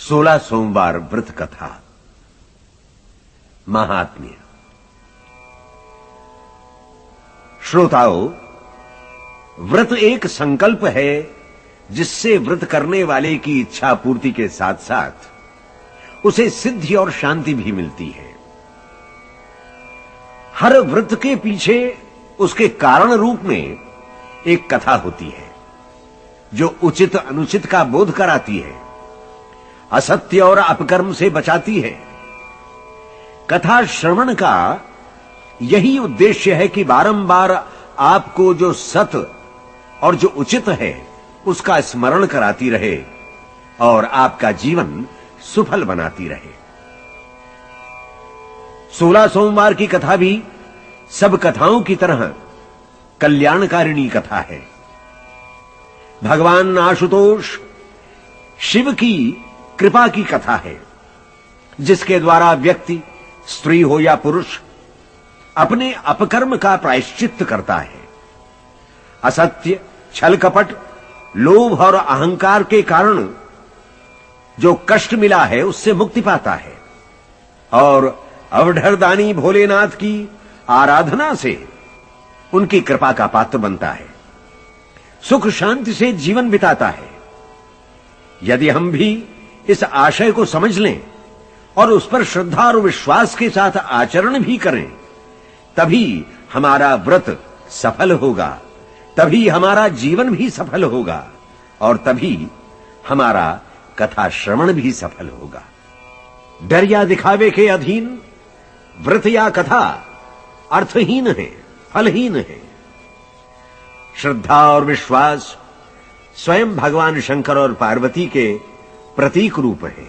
16 सोमवार व्रत कथा। महात्म्य। श्रोताओं, व्रत एक संकल्प है जिससे व्रत करने वाले की इच्छा पूर्ति के साथ साथ उसे सिद्धि और शांति भी मिलती है। हर व्रत के पीछे उसके कारण रूप में एक कथा होती है जो उचित अनुचित का बोध कराती है, असत्य और अपकर्म से बचाती है। कथा श्रवण का यही उद्देश्य है कि बारंबार आपको जो सत और जो उचित है उसका स्मरण कराती रहे और आपका जीवन सुफल बनाती रहे। 16 सोमवार की कथा भी सब कथाओं की तरह कल्याणकारिणी कथा है। भगवान आशुतोष शिव की कृपा की कथा है, जिसके द्वारा व्यक्ति, स्त्री हो या पुरुष, अपने अपकर्म का प्रायश्चित्त करता है। असत्य, छल कपट, लोभ और अहंकार के कारण जो कष्ट मिला है उससे मुक्ति पाता है और अवढरदानी भोलेनाथ की आराधना से उनकी कृपा का पात्र बनता है, सुख शांति से जीवन बिताता है। यदि हम भी इस आशय को समझ लें और उस पर श्रद्धा और विश्वास के साथ आचरण भी करें, तभी हमारा व्रत सफल होगा, तभी हमारा जीवन भी सफल होगा और तभी हमारा कथा श्रवण भी सफल होगा। डर या दिखावे के अधीन व्रत या कथा अर्थहीन है, फलहीन है। श्रद्धा और विश्वास स्वयं भगवान शंकर और पार्वती के प्रतीक रूप है।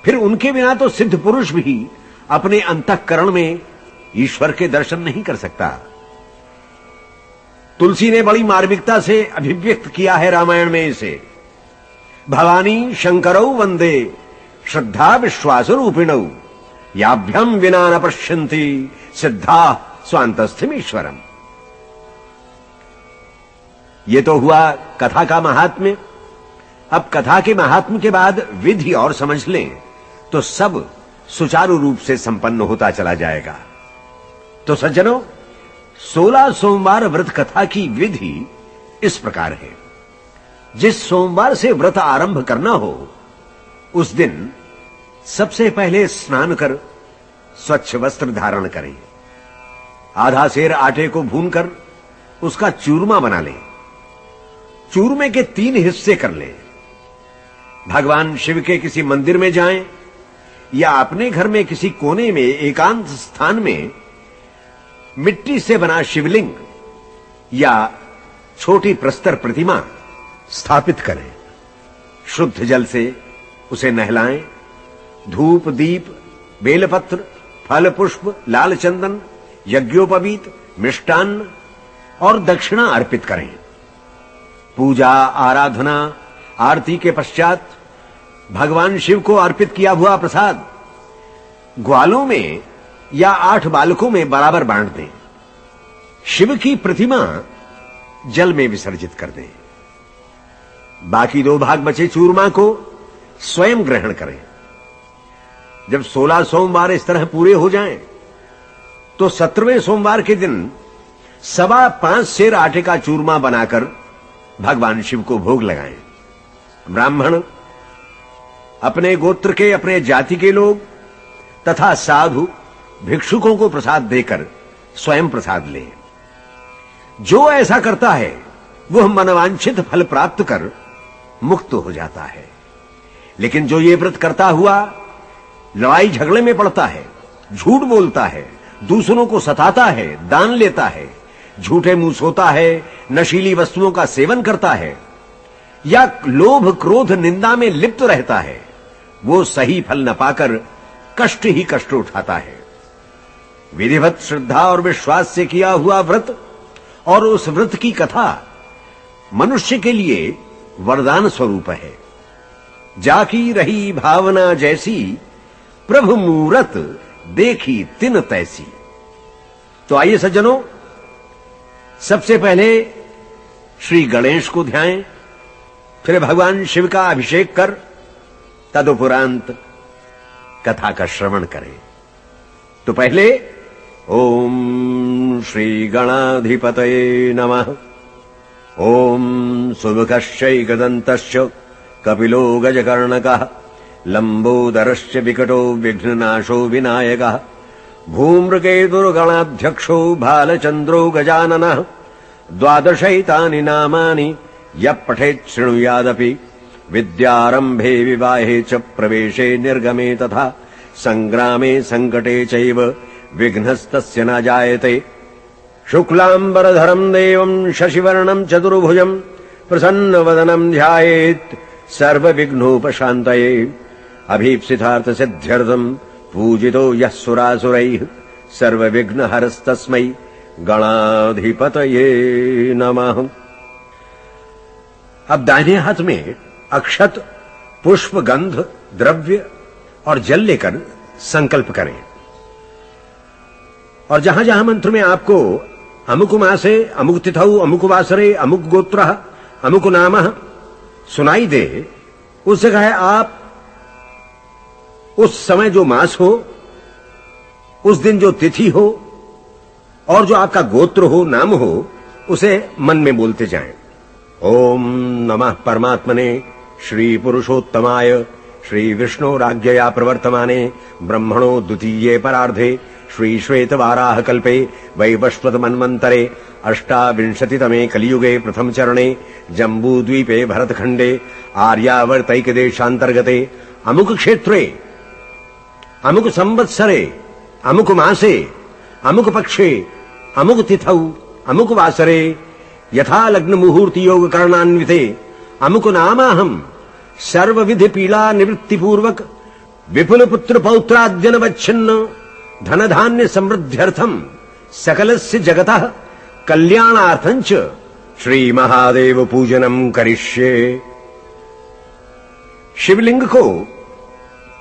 फिर उनके बिना तो सिद्ध पुरुष भी अपने अंतःकरण में ईश्वर के दर्शन नहीं कर सकता। तुलसी ने बड़ी मार्मिकता से अभिव्यक्त किया है रामायण में इसे। भवानी शंकरौ वंदे श्रद्धा विश्वास रूपिणौ याभ्यम विना न पश्यन्ति सिद्धा स्वांतस्थम। ये तो हुआ कथा का महात्म्य। अब कथा के महात्म्य के बाद विधि और समझ लें तो सब सुचारू रूप से संपन्न होता चला जाएगा। तो सज्जनों, 16 सोमवार व्रत कथा की विधि इस प्रकार है। जिस सोमवार से व्रत आरंभ करना हो उस दिन सबसे पहले स्नान कर स्वच्छ वस्त्र धारण करें। आधा सेर आटे को भूनकर उसका चूरमा बना लें। चूरमे के 3 हिस्से कर लें। भगवान शिव के किसी मंदिर में जाएं या अपने घर में किसी कोने में एकांत स्थान में मिट्टी से बना शिवलिंग या छोटी प्रस्तर प्रतिमा स्थापित करें। शुद्ध जल से उसे नहलाएं। धूप, दीप, बेलपत्र, फल पुष्प, लाल चंदन, यज्ञोपवीत, मिष्टान्न और दक्षिणा अर्पित करें। पूजा, आराधना, आरती के पश्चात भगवान शिव को अर्पित किया हुआ प्रसाद ग्वालों में या 8 बालकों में बराबर बांट दें। शिव की प्रतिमा जल में विसर्जित कर दें। बाकी 2 भाग बचे चूरमा को स्वयं ग्रहण करें। जब 16 सोमवार इस तरह पूरे हो जाएं, तो 17वें सोमवार के दिन 5.25 सेर आटे का चूरमा बनाकर भगवान शिव को भोग लगाएं। ब्राह्मण, अपने गोत्र के, अपने जाति के लोग तथा साधु, भिक्षुकों को प्रसाद देकर स्वयं प्रसाद ले। जो ऐसा करता है वह मनवांछित फल प्राप्त कर मुक्त हो जाता है। लेकिन जो ये व्रत करता हुआ लड़ाई झगड़े में पड़ता है, झूठ बोलता है, दूसरों को सताता है, दान लेता है, झूठे मुंह सोता है, नशीली वस्तुओं का सेवन करता है या लोभ, क्रोध, निंदा में लिप्त रहता है, वो सही फल न पाकर कष्ट ही कष्ट उठाता है। विधिवत श्रद्धा और विश्वास से किया हुआ व्रत और उस व्रत की कथा मनुष्य के लिए वरदान स्वरूप है। जाकी रही भावना जैसी प्रभु मूरत देखी तिन तैसी। तो आइए सज्जनों, सबसे पहले श्री गणेश को ध्याएं, फिर भगवान शिव का अभिषेक कर तदुपरांत कथा का श्रवण करें। तो पहले ओम श्री गणाधिपतये नमः। ओम सुमुखश्चैकदन्तश्च कपिलो गजकर्णकः लंबोदरश्च विकटो विघ्ननाशो विनायकः भूम्रकेतुर्गणाध्यक्षो भालचन्द्रो गजाननः। द्वादशैतानि नामानि यः पठेत् शृणुयादपि विद्यारम्भे विवाहे च प्रवेशे निर्गमे तथा संग्रामे संकटे चैव विघ्नस्तस्य न जायते। शुक्लाम्बरधरम् देवम् शशिवर्णम् चतुर्भुजम् प्रसन्नवदनम् ध्यायेत् सर्वविघ्नोपशान्तये। अभीप्सितार्थसिद्ध्यर्थम् पूजितो यः सुरासुरैः सर्वविघ्नहरस्तस्मै गणाधिपतये नमः। अब दाहिने हाथ में अक्षत, पुष्प, गंध, द्रव्य और जल लेकर संकल्प करें और जहां जहां मंत्र में आपको अमुक मासे, अमुक तिथौ, अमुक वासरे, अमुक गोत्रः, अमुक नामः सुनाई दे, उस जगह आप उस समय जो मास हो, उस दिन जो तिथि हो और जो आपका गोत्र हो, नाम हो, उसे मन में बोलते जाएं। ओम नमः परमात्मने श्री पुरुषोत्तमाय श्री विष्णुराज्ञया प्रवर्तमाने ब्रह्मणो द्वितीये परार्धे श्री श्वेत वाराह कल्पे वैवस्वत मन्वन्तरे अष्टाविंशतितमे कलियुगे प्रथम चरणे जम्बूद्वीपे भरतखण्डे आर्यावर्तैकदेशान्तर्गते अमुक क्षेत्रे अमुक संवत्सरे अमुक मासे अमुक पक्षे अमुक तिथौ अमुक वासरे यथा लग्न मुहूर्त योग करणान्विते अमुक नामाहम सर्वविधि पीड़ा निवृत्ति पूर्वक विपुल पुत्र पौत्राद्यनवच्छिन्न धन धान्य समृद्ध्यर्थम सकलस्य जगतः कल्याणार्थं च श्री महादेव पूजनम करिष्ये। शिवलिंग को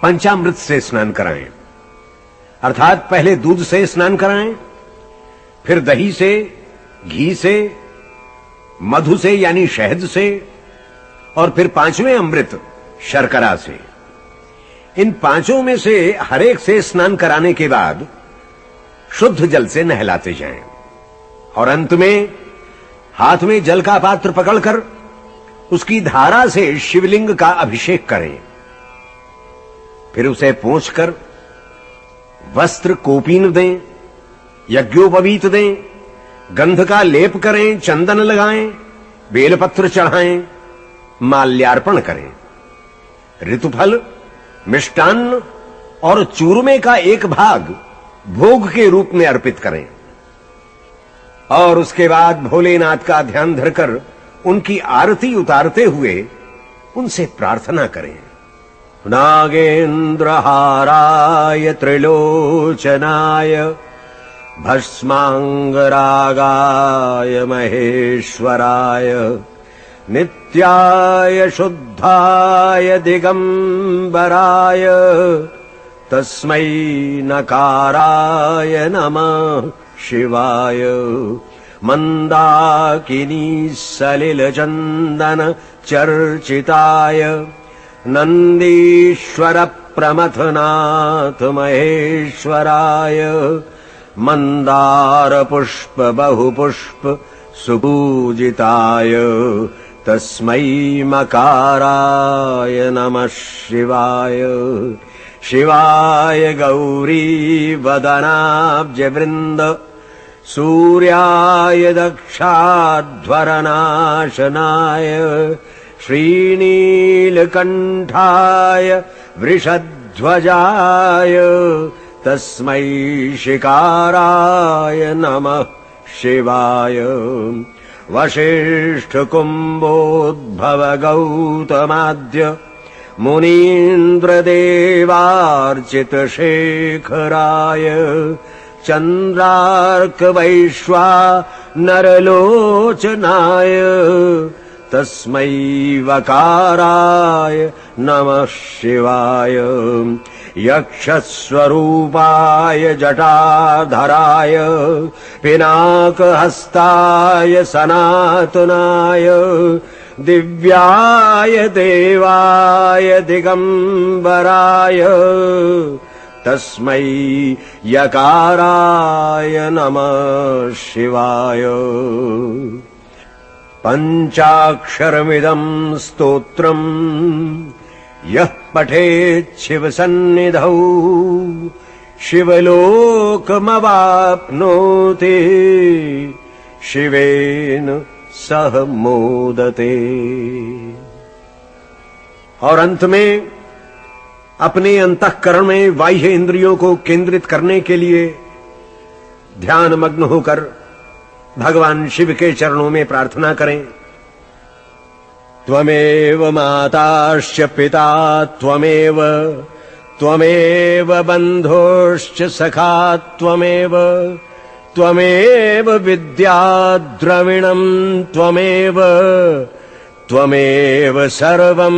पंचामृत से स्नान कराएं, अर्थात पहले दूध से स्नान कराएं, फिर दही से, घी से, मधु से यानी शहद से और फिर पांचवें अमृत शर्करा से। इन पांचों में से हर एक से स्नान कराने के बाद शुद्ध जल से नहलाते जाएं और अंत में हाथ में जल का पात्र पकड़कर उसकी धारा से शिवलिंग का अभिषेक करें। फिर उसे पोंछकर वस्त्र कोपीन दें, यज्ञोपवीत दें, गंध का लेप करें, चंदन लगाएं, बेलपत्र चढ़ाएं, माल्यार्पण करें। ऋतुफल, मिष्टान्न और चूरमे का एक भाग भोग के रूप में अर्पित करें और उसके बाद भोलेनाथ का ध्यान धरकर उनकी आरती उतारते हुए उनसे प्रार्थना करें। नागेन्द्रहाराय त्रिलोचनाय भस्मांगरागाय महेश्वराय नित्याय शुद्धाय दिगंबराय तस्मै नकाराय नमः शिवाय। मंदाकिनी सलिल चंदन चर्चिताय नंदीश्वर प्रमथनाथ महेश्वराय मंदार पुष्प बहुपुष्प सुपूजिताय तस्मै मकाराय नमः शिवाय। शिवाय गौरी वदनाब्ज वृंद सूर्याय दक्षाध्वरनाशनाय श्रीनीलकंठाय वृषध्वजाय तस्मै शिकाराय नमः शिवाय। वशिष्ठ कुंभोद्भव गौतमाद्य मुनीन्द्रदेवार्चित शेखराय चंद्रार्क वैश्वानरलोचनाय तस्मै वकाराय नमः शिवाय। यक्षस्वरूपाय जटाधराय पिनाकहस्ताय सनातनाय दिव्याय देवाय दिगंबराय तस्मै यकाराय नमः शिवाय। पंचाक्षरमिदं स्तोत्रम् यः पठेत् शिवसन्निधौ शिवलोकमवाप्नोति शिवेन सह मोदते। और अंत में अपने अंतःकरण में बाह्य इंद्रियों को केंद्रित करने के लिए ध्यान मग्न होकर भगवान शिव के चरणों में प्रार्थना करें। त्वमेव माताश्च पिता त्वमेव त्वमेव बन्धोश्च सखा त्वमेव त्वमेव विद्या द्रविणं त्वमेव त्वमेव सर्वं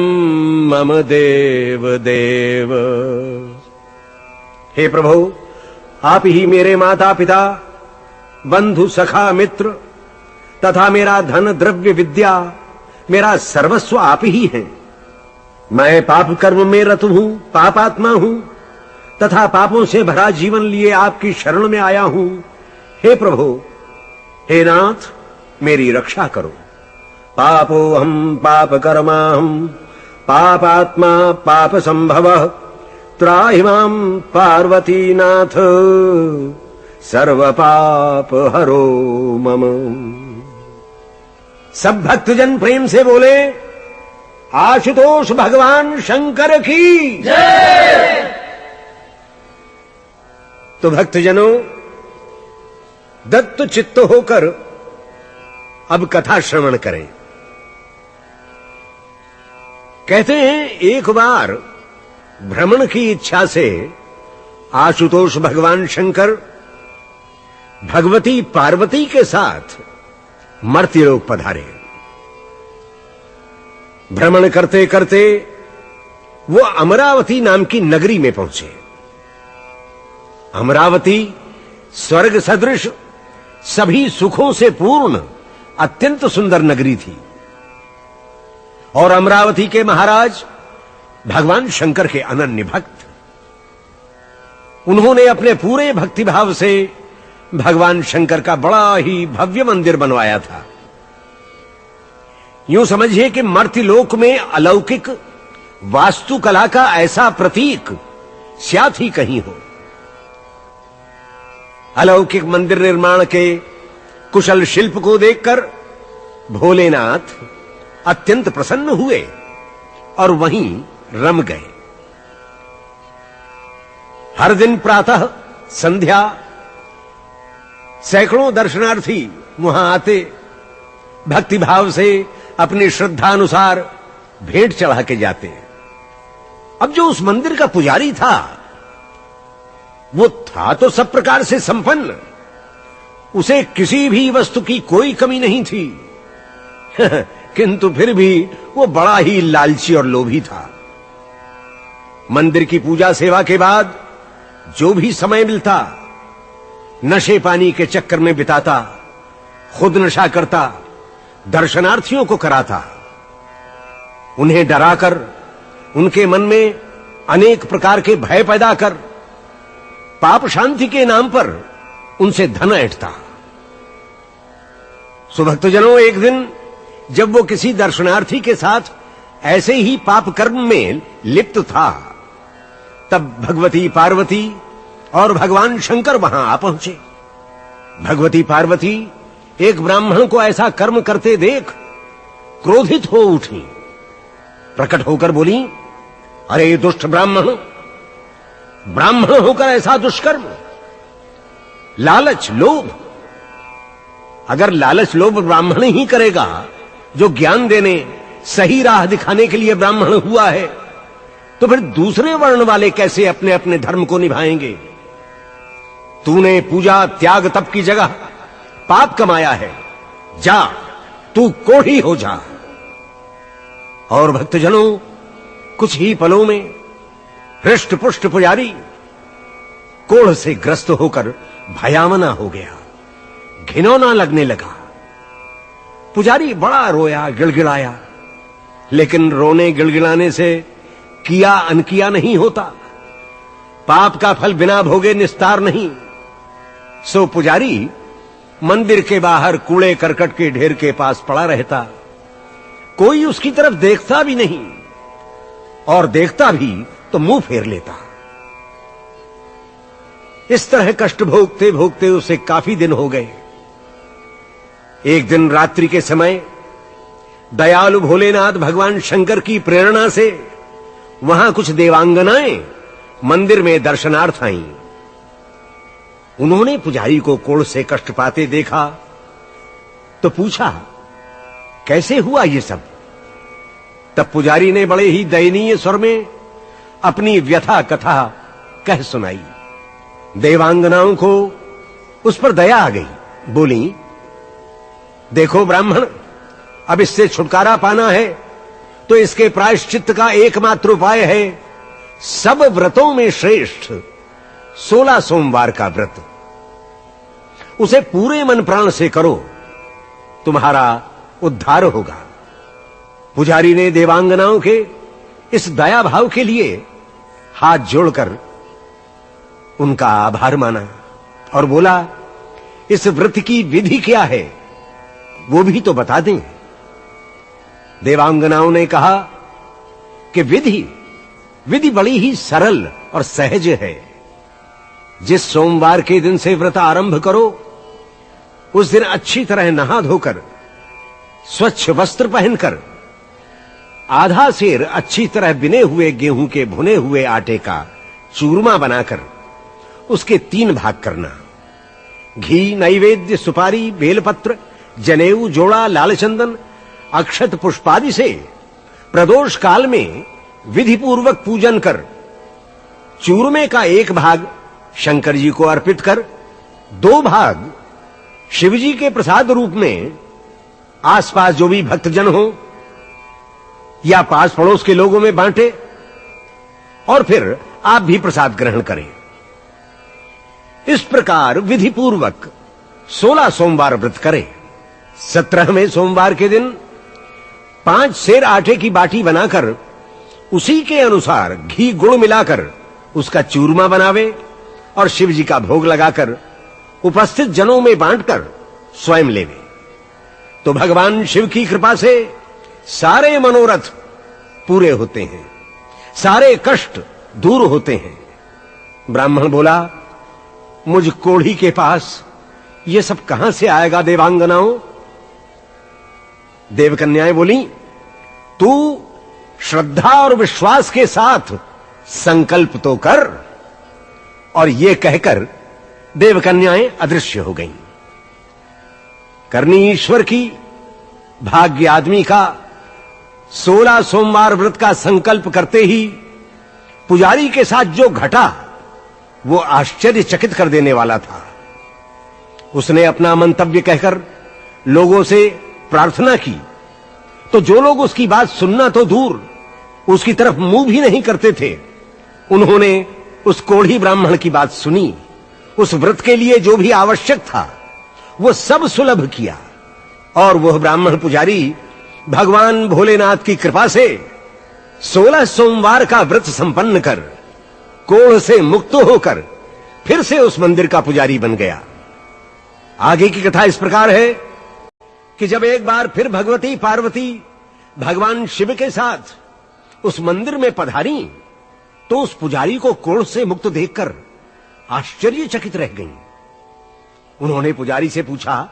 मम देव देव। हे प्रभु, आप ही मेरे माता पिता, बंधु सखा मित्र तथा मेरा धन द्रव्य विद्या, मेरा सर्वस्व आप ही हैं। मैं पाप कर्म में रत हूं, पापात्मा हूं तथा पापों से भरा जीवन लिए आपकी शरण में आया हूं। हे प्रभु, हे नाथ, मेरी रक्षा करो। पापोऽहं पाप कर्माहं पापात्मा पाप संभवः त्राहि मां पार्वती नाथ सर्व पाप हरो मम। सब भक्तजन प्रेम से बोले आशुतोष भगवान शंकर की जय। तो भक्तजनों, दत्त चित्त होकर अब कथा श्रवण करें। कहते हैं एक बार भ्रमण की इच्छा से आशुतोष भगवान शंकर भगवती पार्वती के साथ मर्त्यलोक पधारे। भ्रमण करते करते वो अमरावती नाम की नगरी में पहुंचे। अमरावती स्वर्ग सदृश सभी सुखों से पूर्ण अत्यंत सुंदर नगरी थी और अमरावती के महाराज भगवान शंकर के अनन्य भक्त। उन्होंने अपने पूरे भक्तिभाव से भगवान शंकर का बड़ा ही भव्य मंदिर बनवाया था। यूं समझिए कि मर्त्यलोक में अलौकिक वास्तुकला का ऐसा प्रतीक शायद ही कहीं हो। अलौकिक मंदिर निर्माण के कुशल शिल्प को देखकर भोलेनाथ अत्यंत प्रसन्न हुए और वहीं रम गए। हर दिन प्रातः संध्या सैकड़ों दर्शनार्थी वहां आते, भक्तिभाव से अपनी श्रद्धानुसार भेंट चढ़ा के जाते। अब जो उस मंदिर का पुजारी था वो था तो सब प्रकार से संपन्न, उसे किसी भी वस्तु की कोई कमी नहीं थी किंतु फिर भी वो बड़ा ही लालची और लोभी था। मंदिर की पूजा सेवा के बाद जो भी समय मिलता नशे पानी के चक्कर में बिताता, खुद नशा करता, दर्शनार्थियों को कराता। उन्हें डराकर उनके मन में अनेक प्रकार के भय पैदा कर पाप शांति के नाम पर उनसे धन ऐंठता। सुभक्तजनों, एक दिन जब वो किसी दर्शनार्थी के साथ ऐसे ही पाप कर्म में लिप्त था तब भगवती पार्वती और भगवान शंकर वहां आ पहुंचे। भगवती पार्वती एक ब्राह्मण को ऐसा कर्म करते देख क्रोधित हो उठी। प्रकट होकर बोली, अरे दुष्ट ब्राह्मण, ब्राह्मण होकर ऐसा दुष्कर्म! लालच लोभ, अगर लालच लोभ ब्राह्मण ही करेगा जो ज्ञान देने सही राह दिखाने के लिए ब्राह्मण हुआ है, तो फिर दूसरे वर्ण वाले कैसे अपने अपने धर्म को निभाएंगे? तूने पूजा त्याग तप की जगह पाप कमाया है, जा तू कोढ़ी हो जा। और भक्तजनों, कुछ ही पलों में हृष्ट पुष्ट पुजारी कोढ़ से ग्रस्त होकर भयावना हो गया, घिनौना लगने लगा। पुजारी बड़ा रोया, गिड़गिड़ाया, लेकिन रोने गिड़गिड़ाने से किया अनकिया नहीं होता। पाप का फल बिना भोगे निस्तार नहीं। सो पुजारी मंदिर के बाहर कूड़े करकट के ढेर के पास पड़ा रहता। कोई उसकी तरफ देखता भी नहीं, और देखता भी तो मुंह फेर लेता। इस तरह कष्ट भोगते भोगते उसे काफी दिन हो गए। एक दिन रात्रि के समय दयालु भोलेनाथ भगवान शंकर की प्रेरणा से वहां कुछ देवांगनाएं मंदिर में दर्शनार्थ आईं। उन्होंने पुजारी को कोढ़ से कष्ट पाते देखा तो पूछा, कैसे हुआ ये सब? तब पुजारी ने बड़े ही दयनीय स्वर में अपनी व्यथा कथा कह सुनाई। देवांगनाओं को उस पर दया आ गई। बोली, देखो ब्राह्मण, अब इससे छुटकारा पाना है तो इसके प्रायश्चित्त का एकमात्र उपाय है सब व्रतों में श्रेष्ठ 16 सोमवार का व्रत। उसे पूरे मन प्राण से करो, तुम्हारा उद्धार होगा। पुजारी ने देवांगनाओं के इस दया भाव के लिए हाथ जोड़कर उनका आभार माना और बोला, इस व्रत की विधि क्या है वो भी तो बता दें। देवांगनाओं ने कहा कि विधि बड़ी ही सरल और सहज है। जिस सोमवार के दिन से व्रत आरंभ करो उस दिन अच्छी तरह नहा धोकर स्वच्छ वस्त्र पहनकर आधा सेर अच्छी तरह बिने हुए गेहूं के भुने हुए आटे का चूरमा बनाकर उसके 3 भाग करना। घी, नैवेद्य, सुपारी, बेलपत्र, जनेऊ, जोड़ा, लाल चंदन, अक्षत पुष्पादि से प्रदोष काल में विधि पूर्वक पूजन कर चूरमे का 1 भाग शंकर जी को अर्पित कर 2 भाग शिव जी के प्रसाद रूप में आसपास जो भी भक्तजन हो या पास पड़ोस के लोगों में बांटे और फिर आप भी प्रसाद ग्रहण करें। इस प्रकार विधि पूर्वक 16 सोमवार व्रत करें। 17वें सोमवार के दिन 5 सेर आटे की बाटी बनाकर उसी के अनुसार घी गुड़ मिलाकर उसका चूरमा बनावे और शिव जी का भोग लगाकर उपस्थित जनों में बांटकर स्वयं लेवे तो भगवान शिव की कृपा से सारे मनोरथ पूरे होते हैं, सारे कष्ट दूर होते हैं। ब्राह्मण बोला, मुझ कोढ़ी के पास ये सब कहां से आएगा देवांगनाओं? देवकन्याएं बोली, तू श्रद्धा और विश्वास के साथ संकल्प तो कर। और ये कहकर देवकन्याएं अदृश्य हो गईं। करनी ईश्वर की, भाग्य आदमी का। 16 सोमवार व्रत का संकल्प करते ही पुजारी के साथ जो घटा वो आश्चर्यचकित कर देने वाला था। उसने अपना मंतव्य कहकर लोगों से प्रार्थना की तो जो लोग उसकी बात सुनना तो दूर उसकी तरफ मुंह भी नहीं करते थे, उन्होंने उस कोढ़ी ब्राह्मण की बात सुनी। उस व्रत के लिए जो भी आवश्यक था वो सब सुलभ किया और वह ब्राह्मण पुजारी भगवान भोलेनाथ की कृपा से 16 सोमवार का व्रत संपन्न कर कोढ़ से मुक्त होकर फिर से उस मंदिर का पुजारी बन गया। आगे की कथा इस प्रकार है कि जब एक बार फिर भगवती पार्वती भगवान शिव के साथ उस मंदिर में पधारी तो उस पुजारी को कोढ़ से मुक्त देखकर आश्चर्यचकित रह गईं। उन्होंने पुजारी से पूछा,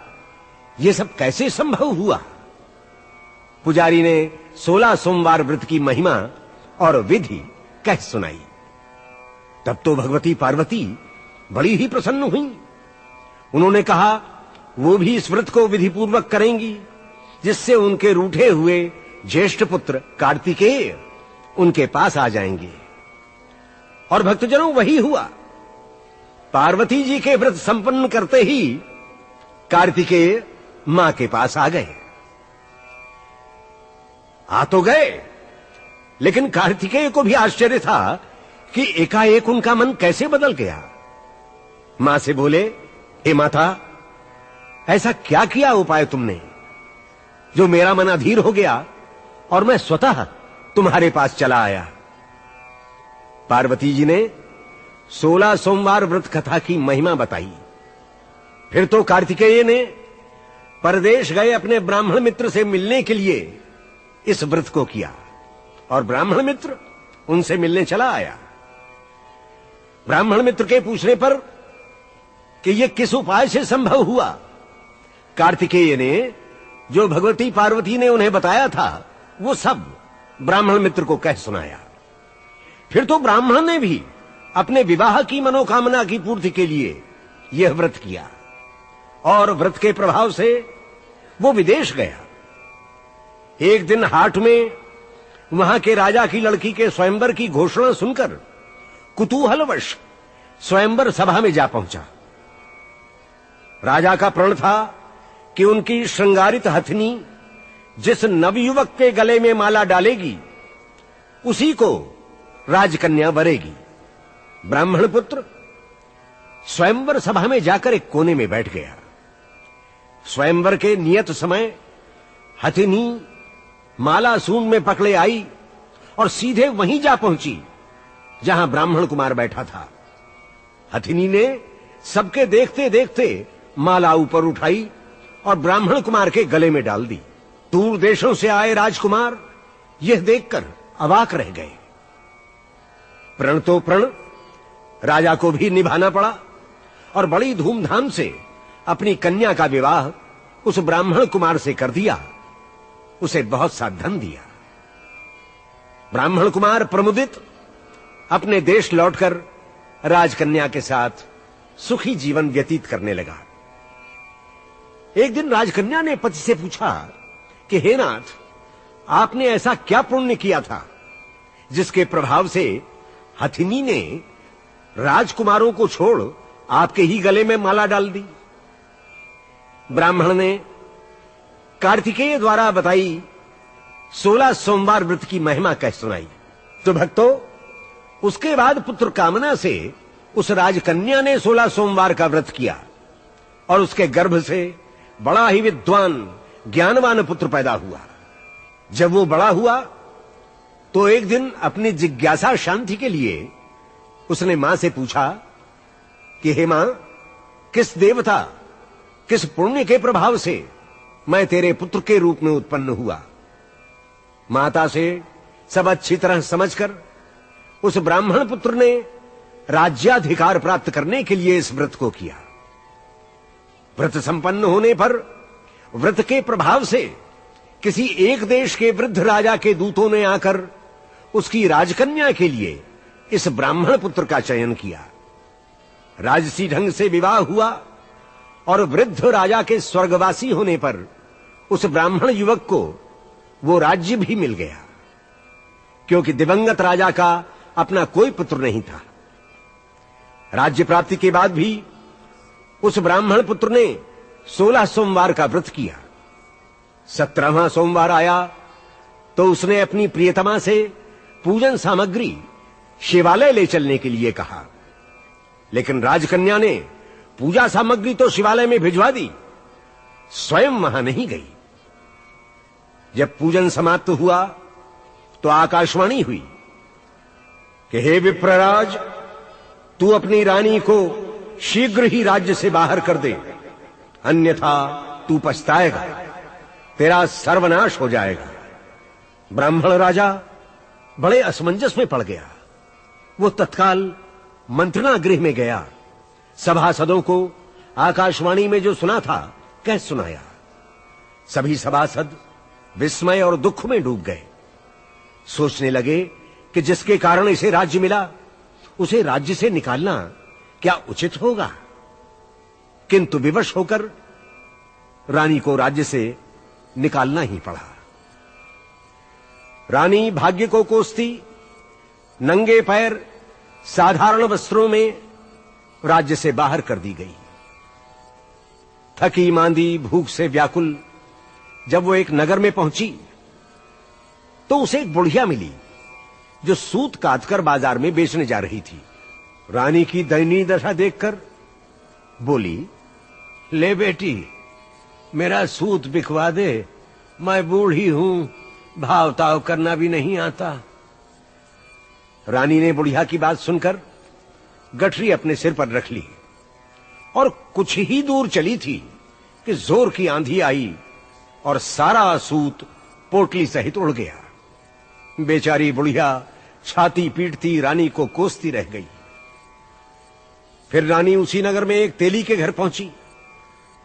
यह सब कैसे संभव हुआ? पुजारी ने 16 सोमवार व्रत की महिमा और विधि कह सुनाई। तब तो भगवती पार्वती बड़ी ही प्रसन्न हुई। उन्होंने कहा वो भी इस व्रत को विधि पूर्वक करेंगी जिससे उनके रूठे हुए ज्येष्ठ पुत्र कार्तिकेय उनके पास आ जाएंगे। और भक्तजनों वही हुआ। पार्वती जी के व्रत संपन्न करते ही कार्तिकेय मां के पास आ गए। आ तो गए, लेकिन कार्तिकेय को भी आश्चर्य था कि एकाएक उनका मन कैसे बदल गया। मां से बोले, हे माता, ऐसा क्या किया उपाय तुमने जो मेरा मन अधीर हो गया और मैं स्वतः तुम्हारे पास चला आया। पार्वती जी ने 16 सोमवार व्रत कथा की महिमा बताई। फिर तो कार्तिकेय ने परदेश गए अपने ब्राह्मण मित्र से मिलने के लिए इस व्रत को किया और ब्राह्मण मित्र उनसे मिलने चला आया। ब्राह्मण मित्र के पूछने पर कि यह किस उपाय से संभव हुआ, कार्तिकेय ने जो भगवती पार्वती ने उन्हें बताया था वो सब ब्राह्मण मित्र को कह सुनाया। फिर तो ब्राह्मण ने भी अपने विवाह की मनोकामना की पूर्ति के लिए यह व्रत किया और व्रत के प्रभाव से वो विदेश गया। एक दिन हाट में वहां के राजा की लड़की के स्वयंवर की घोषणा सुनकर कुतूहलवश स्वयंवर सभा में जा पहुंचा। राजा का प्रण था कि उनकी श्रृंगारित हथनी जिस नवयुवक के गले में माला डालेगी उसी को राजकन्या वरेगी। ब्राह्मण पुत्र स्वयंवर सभा में जाकर एक कोने में बैठ गया। स्वयंवर के नियत समय हथिनी माला सूंड में पकड़े आई और सीधे वहीं जा पहुंची जहां ब्राह्मण कुमार बैठा था। हथिनी ने सबके देखते देखते माला ऊपर उठाई और ब्राह्मण कुमार के गले में डाल दी। दूर देशों से आए राजकुमार यह देखकर अवाक रह गए। प्रण तो प्रण राजा को भी निभाना पड़ा और बड़ी धूमधाम से अपनी कन्या का विवाह उस ब्राह्मण कुमार से कर दिया। उसे बहुत सा धन दिया। ब्राह्मण कुमार प्रमुदित अपने देश लौटकर राजकन्या के साथ सुखी जीवन व्यतीत करने लगा। एक दिन राजकन्या ने पति से पूछा कि हे नाथ, आपने ऐसा क्या पुण्य किया था जिसके प्रभाव से हथिनी ने राजकुमारों को छोड़ आपके ही गले में माला डाल दी। ब्राह्मण ने कार्तिकेय द्वारा बताई 16 सोमवार व्रत की महिमा कह सुनाई। तो भक्तों, उसके बाद पुत्र कामना से उस राजकन्या ने 16 सोमवार का व्रत किया और उसके गर्भ से बड़ा ही विद्वान ज्ञानवान पुत्र पैदा हुआ। जब वो बड़ा हुआ तो एक दिन अपनी जिज्ञासा शांति के लिए उसने मां से पूछा कि हे मां, किस देवता, किस पुण्य के प्रभाव से मैं तेरे पुत्र के रूप में उत्पन्न हुआ। माता से सब अच्छी तरह समझकर उस ब्राह्मण पुत्र ने राज्याधिकार प्राप्त करने के लिए इस व्रत को किया। व्रत संपन्न होने पर व्रत के प्रभाव से किसी एक देश के वृद्ध राजा के दूतों ने आकर उसकी राजकन्या के लिए इस ब्राह्मण पुत्र का चयन किया। राजसी ढंग से विवाह हुआ और वृद्ध राजा के स्वर्गवासी होने पर उस ब्राह्मण युवक को वो राज्य भी मिल गया, क्योंकि दिवंगत राजा का अपना कोई पुत्र नहीं था। राज्य प्राप्ति के बाद भी उस ब्राह्मण पुत्र ने 16 सोमवार का व्रत किया। 17वां सोमवार आया तो उसने अपनी प्रियतमा से पूजन सामग्री शिवालय ले चलने के लिए कहा, लेकिन राजकन्या ने पूजा सामग्री तो शिवालय में भिजवा दी, स्वयं वहां नहीं गई। जब पूजन समाप्त हुआ तो आकाशवाणी हुई कि हे विप्रराज, तू अपनी रानी को शीघ्र ही राज्य से बाहर कर दे, अन्यथा तू पछताएगा, तेरा सर्वनाश हो जाएगा। ब्राह्मण राजा बड़े असमंजस में पड़ गया। वो तत्काल मंत्रणा गृह में गया, सभासदों को आकाशवाणी में जो सुना था कह सुनाया। सभी सभासद विस्मय और दुख में डूब गए। सोचने लगे कि जिसके कारण इसे राज्य मिला उसे राज्य से निकालना क्या उचित होगा, किंतु विवश होकर रानी को राज्य से निकालना ही पड़ा। रानी भाग्य को कोसती नंगे पैर साधारण वस्त्रों में राज्य से बाहर कर दी गई। थकी मांदी भूख से व्याकुल जब वो एक नगर में पहुंची तो उसे एक बुढ़िया मिली जो सूत काटकर बाजार में बेचने जा रही थी। रानी की दयनीय दशा देखकर बोली, ले बेटी, मेरा सूत बिकवा दे, मैं बूढ़ी हूं, भाव ताव करना भी नहीं आता। रानी ने बुढ़िया की बात सुनकर गठरी अपने सिर पर रख ली और कुछ ही दूर चली थी कि जोर की आंधी आई और सारा सूत पोटली सहित उड़ गया। बेचारी बुढ़िया छाती पीटती रानी को कोसती रह गई। फिर रानी उसी नगर में एक तेली के घर पहुंची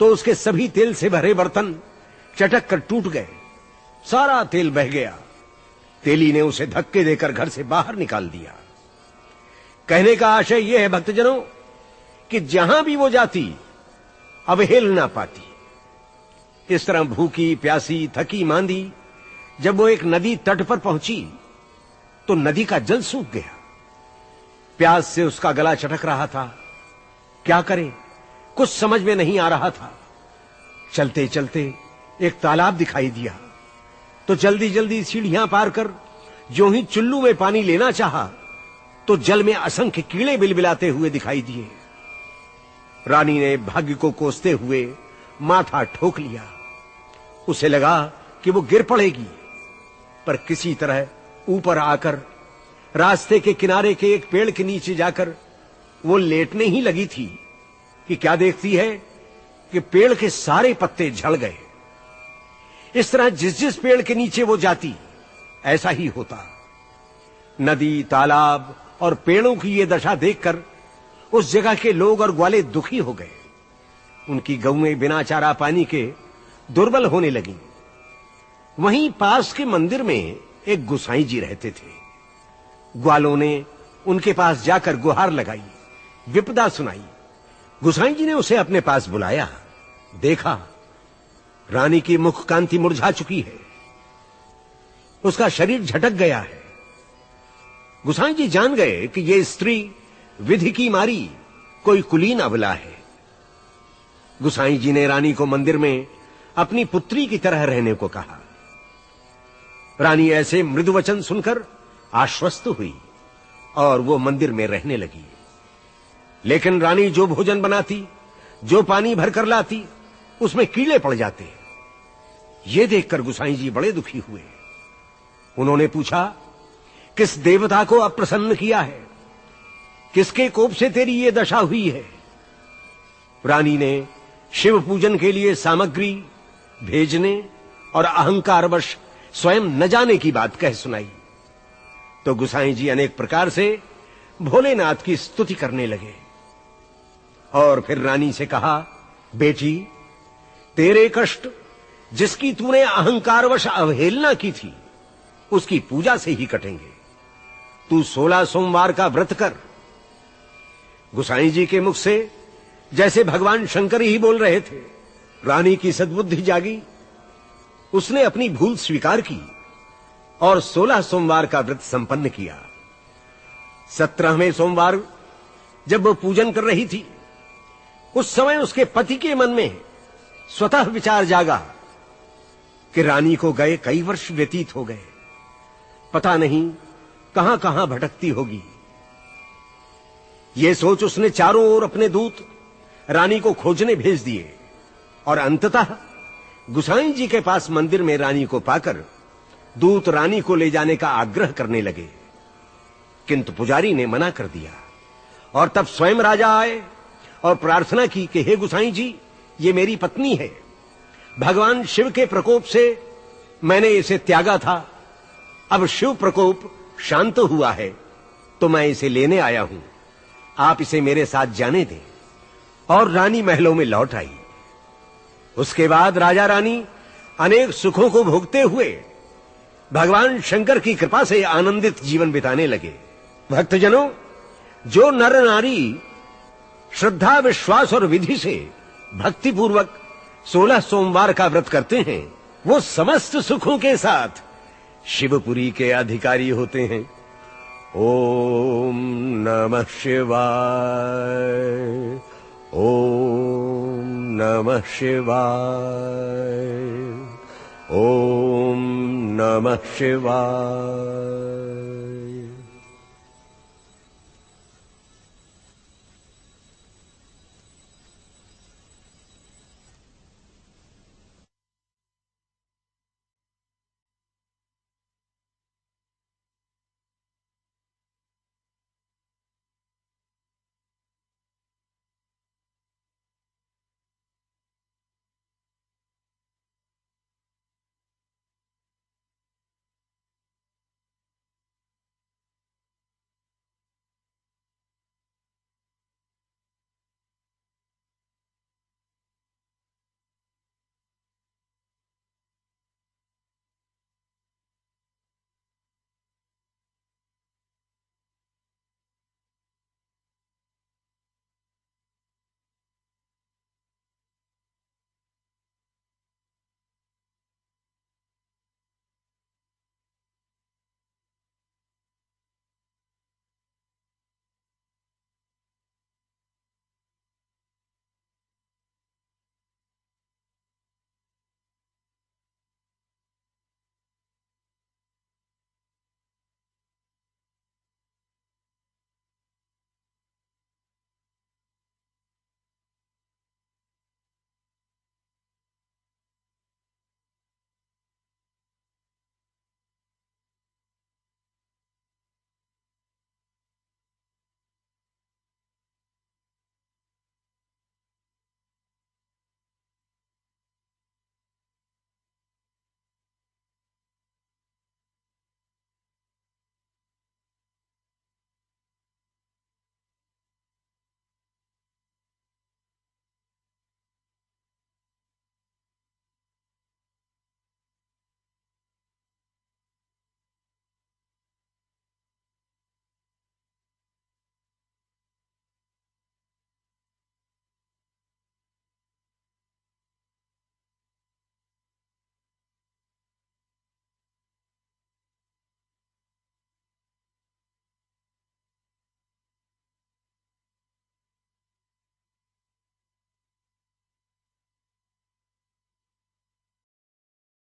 तो उसके सभी तेल से भरे बर्तन चटक कर टूट गए, सारा तेल बह गया। तेली ने उसे धक्के देकर घर से बाहर निकाल दिया। कहने का आशय यह है भक्तजनों कि जहां भी वो जाती अवहेल ना पाती। इस तरह भूखी प्यासी थकी मांदी जब वो एक नदी तट पर पहुंची तो नदी का जल सूख गया। प्यास से उसका गला चटक रहा था। क्या करे, कुछ समझ में नहीं आ रहा था। चलते चलते एक तालाब दिखाई दिया तो जल्दी जल्दी सीढ़ियां पार कर जो ही चुल्लू में पानी लेना चाहा तो जल में असंख्य कीड़े बिलबिलाते हुए दिखाई दिए। रानी ने भाग्य को कोसते हुए माथा ठोक लिया। उसे लगा कि वो गिर पड़ेगी, पर किसी तरह ऊपर आकर रास्ते के किनारे के एक पेड़ के नीचे जाकर वो लेटने ही लगी थी कि क्या देखती है कि पेड़ के सारे पत्ते झड़ गए। इस तरह जिस जिस पेड़ के नीचे वो जाती ऐसा ही होता। नदी, तालाब और पेड़ों की ये दशा देखकर उस जगह के लोग और ग्वाले दुखी हो गए। उनकी गऊएं बिना चारा पानी के दुर्बल होने लगीं। वहीं पास के मंदिर में एक गुसाई जी रहते थे। ग्वालों ने उनके पास जाकर गुहार लगाई, विपदा सुनाई। गुसाई जी ने उसे अपने पास बुलाया। देखा रानी की मुख कांति मुरझा चुकी है, उसका शरीर झटक गया है। गुसाई जी जान गए कि यह स्त्री विधि की मारी कोई कुलीन अबला है। गुसाई जी ने रानी को मंदिर में अपनी पुत्री की तरह रहने को कहा। रानी ऐसे मृदु वचन सुनकर आश्वस्त हुई और वो मंदिर में रहने लगी। लेकिन रानी जो भोजन बनाती, जो पानी भरकर लाती, उसमें कीड़े पड़ जाते। ये देखकर गुसाई जी बड़े दुखी हुए। उन्होंने पूछा, किस देवता को अप्रसन्न किया है? किसके कोप से तेरी ये दशा हुई है? रानी ने शिव पूजन के लिए सामग्री भेजने और अहंकारवश स्वयं न जाने की बात कह सुनाई। तो गुसाई जी अनेक प्रकार से भोलेनाथ की स्तुति करने लगे और फिर रानी से कहा, बेटी, तेरे कष्ट जिसकी तूने अहंकारवश अवहेलना की थी उसकी पूजा से ही कटेंगे। तू 16 सोमवार का व्रत कर। गुसाई जी के मुख से जैसे भगवान शंकर ही बोल रहे थे। रानी की सद्बुद्धि जागी। उसने अपनी भूल स्वीकार की और 16 सोमवार का व्रत संपन्न किया। 17वें सोमवार जब वो पूजन कर रही थी उस समय उसके पति के मन में स्वतः विचार जागा कि रानी को गए कई वर्ष व्यतीत हो गए, पता नहीं कहां कहां भटकती होगी। यह सोच उसने चारों ओर अपने दूत रानी को खोजने भेज दिए और अंततः गुसाई जी के पास मंदिर में रानी को पाकर दूत रानी को ले जाने का आग्रह करने लगे, किंतु पुजारी ने मना कर दिया। और तब स्वयं राजा आए और प्रार्थना की कि हे गुसाई जी, ये मेरी पत्नी है। भगवान शिव के प्रकोप से मैंने इसे त्यागा था। अब शिव प्रकोप शांत हुआ है तो मैं इसे लेने आया हूं। आप इसे मेरे साथ जाने दें। और रानी महलों में लौट आई। उसके बाद राजा रानी अनेक सुखों को भोगते हुए भगवान शंकर की कृपा से आनंदित जीवन बिताने लगे। भक्तजनों, जो नर नारी श्रद्धा, विश्वास और विधि से भक्तिपूर्वक 16 सोमवार का व्रत करते हैं वो समस्त सुखों के साथ शिवपुरी के अधिकारी होते हैं। ओम नमः शिवाय, ओम नमः शिवाय, ओम नमः शिवाय।